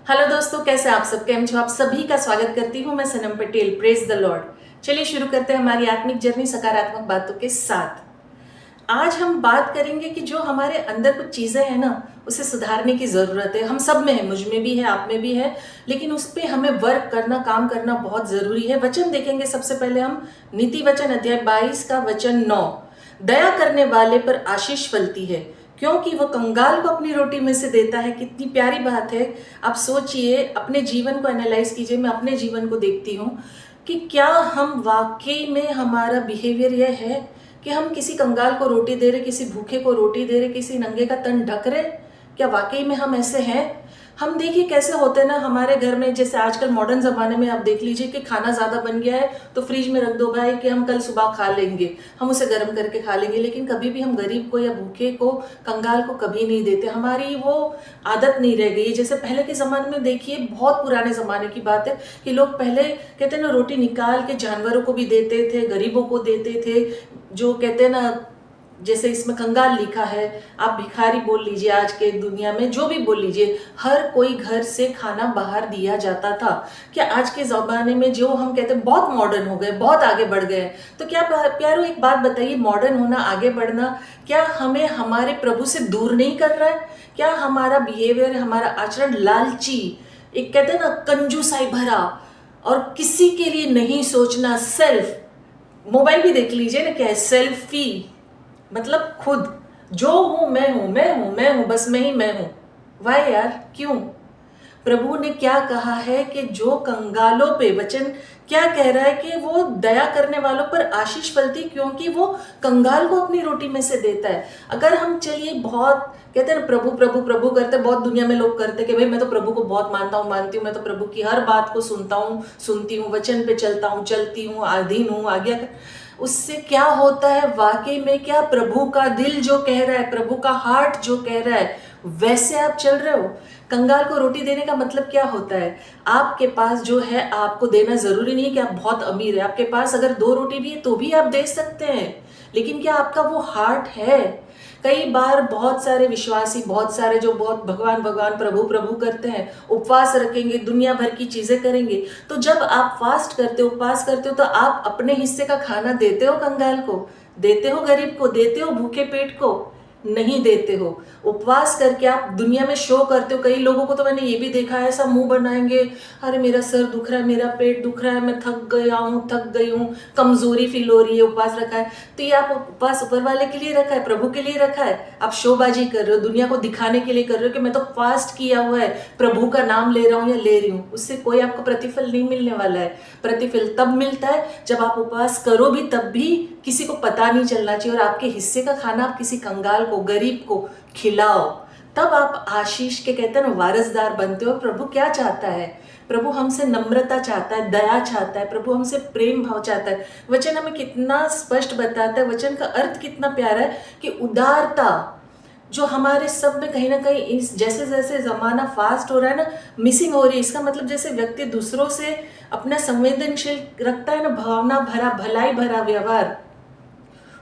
Hello दोस्तों, कैसे आप सब? केम छो? आप सभी का स्वागत करती हूँ मैं Sanam Patel. Praise the lord. चलिए शुरू करते हैं हमारी आत्मिक जर्नी सकारात्मक बातों के साथ। आज हम बात करेंगे कि जो हमारे अंदर कुछ चीजें हैं ना, उसे सुधारने की जरूरत है। हम सब में है, मुझ में भी है, आप में भी है, लेकिन उस पे हमें वर्क करना, काम करना बहुत जरूरी है। वचन देखेंगे सबसे पहले हम। नीति वचन अध्याय 22 का वचन 9। दया करने वाले पर आशीष फलती है, क्योंकि वो कंगाल को अपनी रोटी में से देता है। कितनी प्यारी बात है। आप सोचिए, अपने जीवन को एनालाइज कीजिए। मैं अपने जीवन को देखती हूँ कि क्या हम वाकई में, हमारा बिहेवियर यह है कि हम किसी कंगाल को रोटी दे रहे, किसी भूखे को रोटी दे रहे, किसी नंगे का तन ढक रहे? क्या वाकई में हम ऐसे हैं? हम देखिए कैसे होते हैं ना हमारे घर में। जैसे आजकल मॉडर्न जमाने में आप देख लीजिए कि खाना ज्यादा बन गया है तो फ्रिज में रख दो भाई कि हम कल सुबह खा लेंगे, हम उसे गर्म करके खा लेंगे। लेकिन कभी भी हम गरीब को या भूखे को, कंगाल को कभी नहीं देते। हमारी वो आदत नहीं रह गई। जैसे पहले के जमाने में देखिए, बहुत पुराने जमाने की बात है कि लोग पहले कहते हैं ना, रोटी निकाल के जानवरों को भी देते थे, गरीबों को देते थे। जो कहते हैं ना, जैसे इसमें कंगाल लिखा है, आप भिखारी बोल लीजिए, आज के दुनिया में जो भी बोल लीजिए, हर कोई घर से खाना बाहर दिया जाता था। क्या आज के जमाने में जो हम कहते हैं बहुत मॉडर्न हो गए, बहुत आगे बढ़ गए, तो क्या प्यारो एक बात बताइए, मॉडर्न होना, आगे बढ़ना, क्या हमें हमारे प्रभु से दूर नहीं कर रहा है? क्या हमारा बिहेवियर, हमारा आचरण लालची, एक कहते हैं ना कंजूसाई भरा, और किसी के लिए नहीं सोचना, सेल्फ, मोबाइल भी देख लीजिए ना, क्या है? सेल्फी, मतलब खुद, जो हूं मैं हूं, मैं हूं, मैं हूं, बस मैं ही मैं हूं। वाह यार, क्यों? प्रभु ने क्या कहा है कि जो कंगालों पे, वचन क्या कह रहा है कि वो दया करने वालों पर आशीष फलती, क्योंकि वो कंगाल को अपनी रोटी में से देता है। अगर हम, चलिए, बहुत कहते हैं ना प्रभु प्रभु प्रभु करते, बहुत दुनिया में लोग करते कि भाई मैं तो प्रभु को बहुत मानता हूँ, मानती हूँ, मैं तो प्रभु की हर बात को सुनता हूँ, सुनती हूँ, वचन पे चलता हूँ, चलती हूँ, अधीन हूँ, आज्ञा। उससे क्या होता है वाकई में? क्या प्रभु का दिल जो कह रहा है, प्रभु का हार्ट जो कह रहा है, वैसे आप चल रहे हो? कंगाल को रोटी देने का मतलब क्या होता है? आपके पास जो है आपको देना जरूरी नहीं है कि आप बहुत अमीर है। आपके पास अगर 2 रोटी भी है तो भी आप दे सकते हैं, लेकिन क्या आपका वो हार्ट है? कई बार बहुत सारे विश्वासी, बहुत सारे जो बहुत भगवान भगवान प्रभु प्रभु करते हैं, उपवास रखेंगे, दुनिया भर की चीजें करेंगे, तो जब आप फास्ट करते हो, उपवास करते हो, तो आप अपने हिस्से का खाना देते हो कंगाल को? देते हो गरीब को? देते हो भूखे पेट को? नहीं देते हो। उपवास करके आप दुनिया में शो करते हो। कई लोगों को तो मैंने ये भी देखा है, ऐसा मुंह बनाएंगे, अरे मेरा सर दुख रहा है, मेरा पेट दुख रहा है, मैं थक गया हूँ, थक गई हूँ, कमजोरी फील हो रही है, उपवास रखा है। तो ये आप उपवास ऊपर वाले के लिए रखा है, प्रभु के लिए रखा है? आप शोबाजी कर रहे हो, दुनिया को दिखाने के लिए कर रहे हो कि मैं तो फास्ट किया हुआ है, प्रभु का नाम ले रहा हूँ या ले रही हूँ। उससे कोई आपको प्रतिफल नहीं मिलने वाला है। प्रतिफल तब मिलता है जब आप उपवास करो भी, तब भी किसी को पता नहीं चलना चाहिए, और आपके हिस्से का खाना आप किसी कंगाल को, गरीब को खिलाओ। तब आप आशीष के, कहते हैं ना, वारसदार बनते हो। प्रभु क्या चाहता है? प्रभु हमसे नम्रता चाहता है, दया चाहता है, प्रभु हमसे प्रेम भाव चाहता है। वचन हमें कितना स्पष्ट बताता है, वचन का अर्थ कितना प्यारा है कि उदारता जो हमारे सब में कहीं ना कहीं, इस जैसे जैसे जमाना फास्ट हो रहा है ना, मिसिंग हो रही है। इसका मतलब जैसे व्यक्ति दूसरों से अपना संवेदनशील रखता है ना, भावना भरा, भलाई भरा व्यवहार,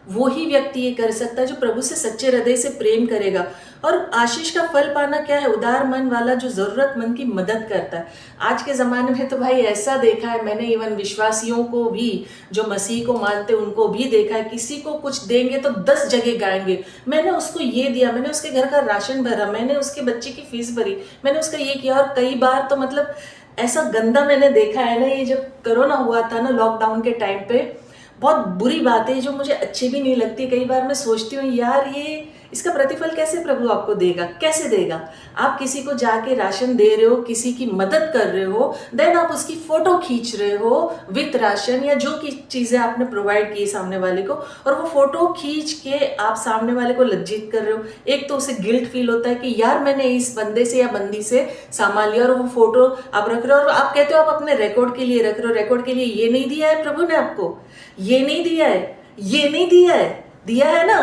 वो ही व्यक्ति ये कर सकता है जो प्रभु से सच्चे हृदय से प्रेम करेगा। और आशीष का फल पाना क्या है? उदार मन वाला जो जरूरतमंद की मदद करता है। आज के ज़माने में तो भाई ऐसा देखा है मैंने, इवन विश्वासियों को भी, जो मसीह को मानते उनको भी देखा है, किसी को कुछ देंगे तो 10 जगह गाएंगे, मैंने उसको ये दिया, मैंने उसके घर का राशन भरा, मैंने उसके बच्चे की फीस भरी, मैंने उसका ये किया। और कई बार तो मतलब ऐसा गंदा मैंने देखा है ना, ये जब कोरोना हुआ था ना, लॉकडाउन के टाइम पे, बहुत बुरी बात है जो मुझे अच्छी भी नहीं लगती। कई बार मैं सोचती हूँ यार, ये इसका प्रतिफल कैसे प्रभु आपको देगा? कैसे देगा? आप किसी को जाके राशन दे रहे हो, किसी की मदद कर रहे हो, देन आप उसकी फोटो खींच रहे हो विथ राशन या जो की चीजें आपने प्रोवाइड की सामने वाले को, और वो फोटो खींच के आप सामने वाले को लज्जित कर रहे हो। एक तो उसे गिल्ट फील होता है कि यार मैंने इस बंदे से या बंदी से सामान लिया, और वो फोटो आप रख रहे हो, और आप कहते हो आप अपने रिकॉर्ड के लिए रख रहे हो। रिकॉर्ड के लिए ये नहीं दिया है प्रभु ने आपको, ये नहीं दिया है, ये नहीं दिया है, दिया है ना?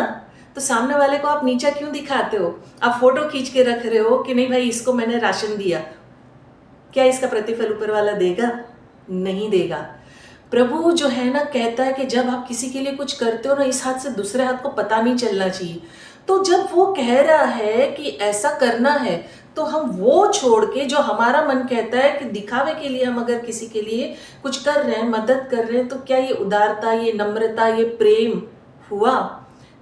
तो सामने वाले को आप नीचा क्यों दिखाते हो? आप फोटो खींच के रख रहे हो कि नहीं भाई इसको मैंने राशन दिया। क्या इसका प्रतिफल ऊपर वाला देगा? नहीं देगा। प्रभु जो है ना, कहता है कि जब आप किसी के लिए कुछ करते हो ना, इस हाथ से दूसरे हाथ को पता नहीं चलना चाहिए। तो जब वो कह रहा है कि ऐसा करना है, तो हम वो छोड़ के जो हमारा मन कहता है कि दिखावे के लिए हम अगर किसी के लिए कुछ कर रहे हैं, मदद कर रहे हैं, तो क्या ये उदारता, ये नम्रता, ये प्रेम हुआ?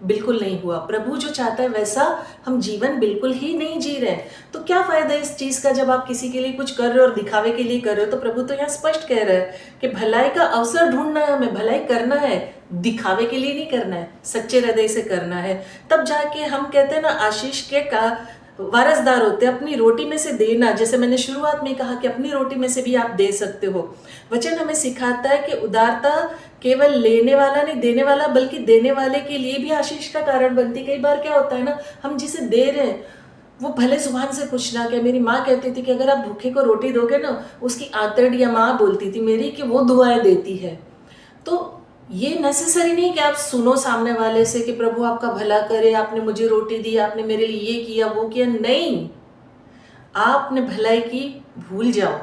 बिल्कुल नहीं हुआ। प्रभु जो चाहता है वैसा हम जीवन बिल्कुल ही नहीं जी रहे। तो क्या फायदा इस चीज का जब आप किसी के लिए कुछ कर रहे हो और दिखावे के लिए कर रहे हो? तो प्रभु तो यहाँ स्पष्ट कह रहा है कि भलाई का अवसर ढूंढना है, हमें भलाई करना है, दिखावे के लिए नहीं करना है, सच्चे हृदय से करना है। तब जाके हम कहते हैं ना, आशीष के का वारसदार होते हैं। अपनी रोटी में से देना, जैसे मैंने शुरुआत में कहा कि अपनी रोटी में से भी आप दे सकते हो। वचन हमें सिखाता है कि उदारता केवल लेने वाला नहीं, देने वाला, बल्कि देने वाले के लिए भी आशीष का कारण बनती। कई बार क्या होता है ना, हम जिसे दे रहे हैं वो भले जुबान से कुछ ना कहे। मेरी माँ कहती थी कि अगर आप भूखे को रोटी दोगे ना, उसकी आंतड़, या माँ बोलती थी मेरी कि वो दुआएं देती है। तो ये नेसेसरी नहीं कि आप सुनो सामने वाले से कि प्रभु आपका भला करे, आपने मुझे रोटी दी, आपने मेरे लिए ये किया, वो किया। नहीं, आपने भलाई की भूल जाओ,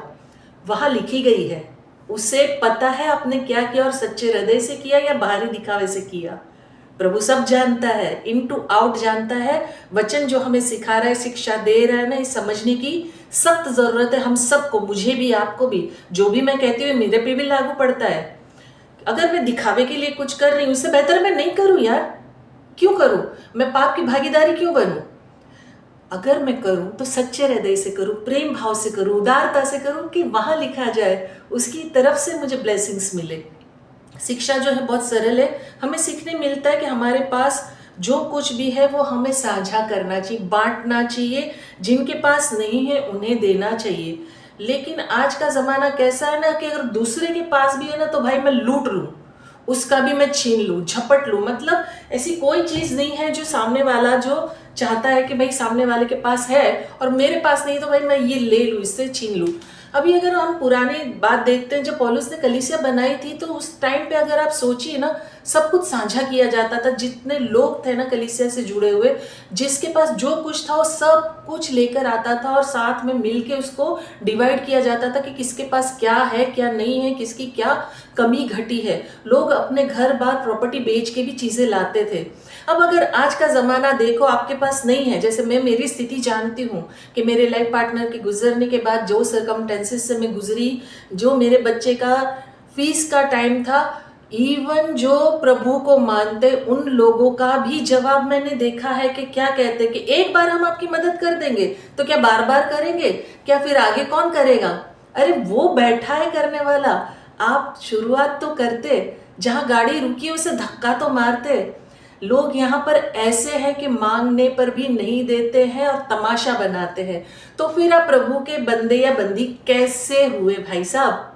वहां लिखी गई है, उसे पता है आपने क्या किया और सच्चे हृदय से किया या बाहरी दिखावे से किया। प्रभु सब जानता है, इन टू आउट जानता है। वचन जो हमें सिखा रहा है, शिक्षा दे रहा है ना, इस समझने की सख्त जरूरत है हम सबको, मुझे भी, आपको भी। जो भी मैं कहती हूँ मेरे पे भी लागू पड़ता है। अगर मैं दिखावे के लिए कुछ कर रही हूँ, इससे बेहतर मैं नहीं करूँ यार। क्यों करूँ? मैं पाप की भागीदारी क्यों बनूं? अगर मैं करूं तो सच्चे हृदय से करूं, प्रेम भाव से करूं, उदारता से करूं, कि वहां लिखा जाए उसकी तरफ से मुझे ब्लेसिंग्स मिले। शिक्षा जो है बहुत सरल है। हमें सीखने मिलता है कि हमारे पास जो कुछ भी है वो हमें साझा करना चाहिए, बांटना चाहिए। जिनके पास नहीं है उन्हें देना चाहिए। लेकिन आज का जमाना कैसा है ना कि अगर दूसरे के पास भी है ना, तो भाई मैं लूट लूं, उसका भी मैं छीन लूं, झपट लूं। मतलब ऐसी कोई चीज नहीं है जो सामने वाला जो चाहता है कि भाई सामने वाले के पास है और मेरे पास नहीं, तो भाई मैं ये ले लूं, इससे छीन लूं। अभी अगर हम पुरानी बात देखते हैं, जब पौलुस ने कलीसिया बनाई थी, तो उस टाइम पे अगर आप सोचिए ना, सब कुछ साझा किया जाता था। जितने लोग थे ना कलीसिया से जुड़े हुए, जिसके पास जो कुछ था वो सब कुछ लेकर आता था और साथ में मिलके उसको डिवाइड किया जाता था कि किसके पास क्या है, क्या नहीं है, किसकी क्या कमी घटी है। लोग अपने घर बार प्रॉपर्टी बेच के भी चीजें लाते थे। अब अगर आज का जमाना देखो, आपके पास नहीं है, जैसे मैं मेरी स्थिति जानती हूँ कि मेरे लाइफ पार्टनर के गुजरने के बाद जो सरकमटेंसेस से मैं गुजरी, जो मेरे बच्चे का फीस का टाइम था, इवन जो प्रभु को मानते उन लोगों का भी जवाब मैंने देखा है कि क्या कहते हैं कि एक बार हम आपकी मदद कर देंगे तो क्या बार बार करेंगे? क्या फिर आगे कौन करेगा? अरे वो बैठा है करने वाला, आप शुरुआत तो करते, जहां गाड़ी रुकी उसे धक्का तो मारते। लोग यहाँ पर ऐसे हैं कि मांगने पर भी नहीं देते हैं और तमाशा बनाते हैं। तो फिर आप प्रभु के बंदे या बंदी कैसे हुए भाई साहब?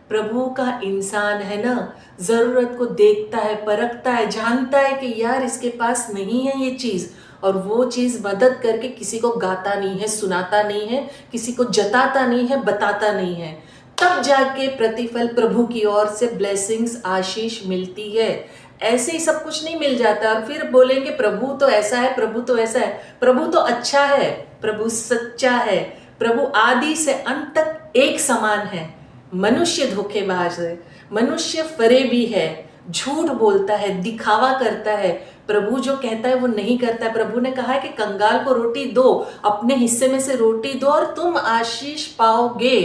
प्रभु का इंसान है ना, जरूरत को देखता है, परखता है, जानता है कि यार इसके पास नहीं है ये चीज, और वो चीज मदद करके किसी को गाता नहीं है, सुनाता नहीं है, किसी को जताता नहीं है, बताता नहीं है। तब जाके प्रतिफल प्रभु की ओर से ब्लेसिंग्स, आशीष मिलती है। ऐसे ही सब कुछ नहीं मिल जाता और फिर बोलेंगे प्रभु तो ऐसा है, प्रभु तो ऐसा है। प्रभु तो अच्छा है, प्रभु सच्चा है, प्रभु आदि से अंत तक एक समान है। मनुष्य धोखेबाज है, मनुष्य फरेबी है, झूठ बोलता है, दिखावा करता है। प्रभु जो कहता है वो नहीं करता है। प्रभु ने कहा है कि कंगाल को रोटी दो, अपने हिस्से में से रोटी दो और तुम आशीष पाओगे।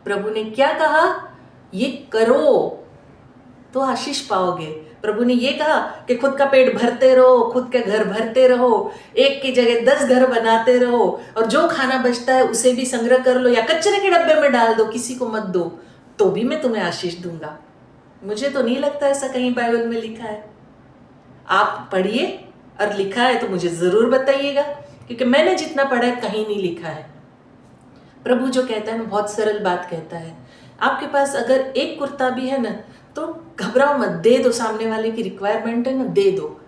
प्रभु ने क्या कहा? ये करो तो आशीष पाओगे। प्रभु ने ये कहा कि खुद का पेट भरते रहो, खुद के घर भरते रहो, एक की जगह 10 घर बनाते रहो, और जो खाना बचता है उसे भी संग्रह कर लो या कचरे के डब्बे में डाल दो, किसी को मत दो, तो भी मैं तुम्हें आशीष दूंगा। मुझे तो नहीं लगता ऐसा कहीं बाइबल में लिखा है। आप पढ़िए और लिखा है तो मुझे जरूर बताइएगा, क्योंकि मैंने जितना पढ़ा है कहीं नहीं लिखा है। प्रभु जो कहता है ना, बहुत सरल बात कहता है। आपके पास अगर एक कुर्ता भी है ना, तो घबराओ मत, दे दो। सामने वाले की रिक्वायरमेंट है ना, दे दो।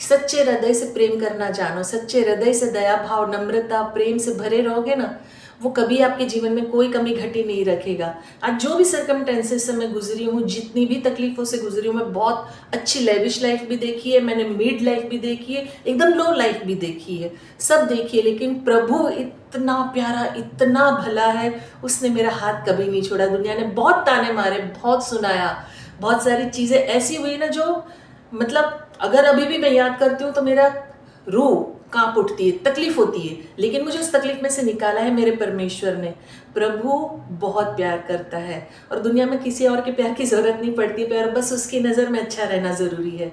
सच्चे हृदय से प्रेम करना जानो, सच्चे हृदय से दया भाव, नम्रता, प्रेम से भरे रहोगे ना, वो कभी आपके जीवन में कोई कमी घटी नहीं रखेगा। आज जो भी सर्कमटेंसेस से मैं गुजरी हूँ, जितनी भी तकलीफों से गुजरी हूँ, मैं बहुत अच्छी लेविश लाइफ भी देखी है, मैंने मिड लाइफ भी देखी है, एकदम लो लाइफ भी देखी है, सब देखी है। लेकिन प्रभु इतना प्यारा, इतना भला है, उसने मेरा हाथ कभी नहीं छोड़ा। दुनिया ने बहुत ताने मारे, बहुत सुनाया, बहुत सारी चीजें ऐसी हुई ना जो मतलब अगर अभी भी मैं याद करती हूँ तो मेरा रूह कांप उठती है, तकलीफ होती है, लेकिन मुझे उस तकलीफ में से निकाला है मेरे परमेश्वर ने। प्रभु बहुत प्यार करता है और दुनिया में किसी और के प्यार की ज़रूरत नहीं पड़ती, प्यार बस उसकी नज़र में अच्छा रहना ज़रूरी है।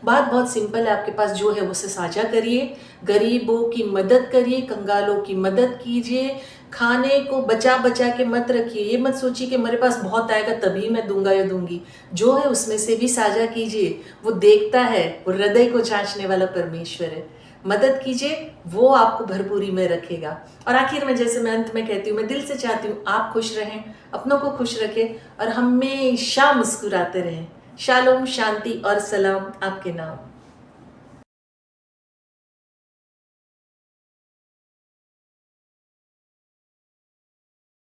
बात बहुत सिंपल है, आपके पास जो है उसे साझा करिए, गरीबों की मदद करिए, कंगालों की मदद कीजिए, खाने को बचा बचा के मत रखिए। ये मत सोचिए कि मेरे पास बहुत आएगा तभी मैं दूंगा या दूंगी। जो है उसमें से भी साझा कीजिए। वो देखता है, वो हृदय को जांचने वाला परमेश्वर है। मदद कीजिए, वो आपको भरपूरी में रखेगा। और आखिर में, जैसे मैं अंत में कहती हूँ, मैं दिल से चाहती हूँ आप खुश रहें, अपनों को खुश रखें और हमेशा मुस्कुराते रहें। शालोम, शांति और सलाम आपके नाम।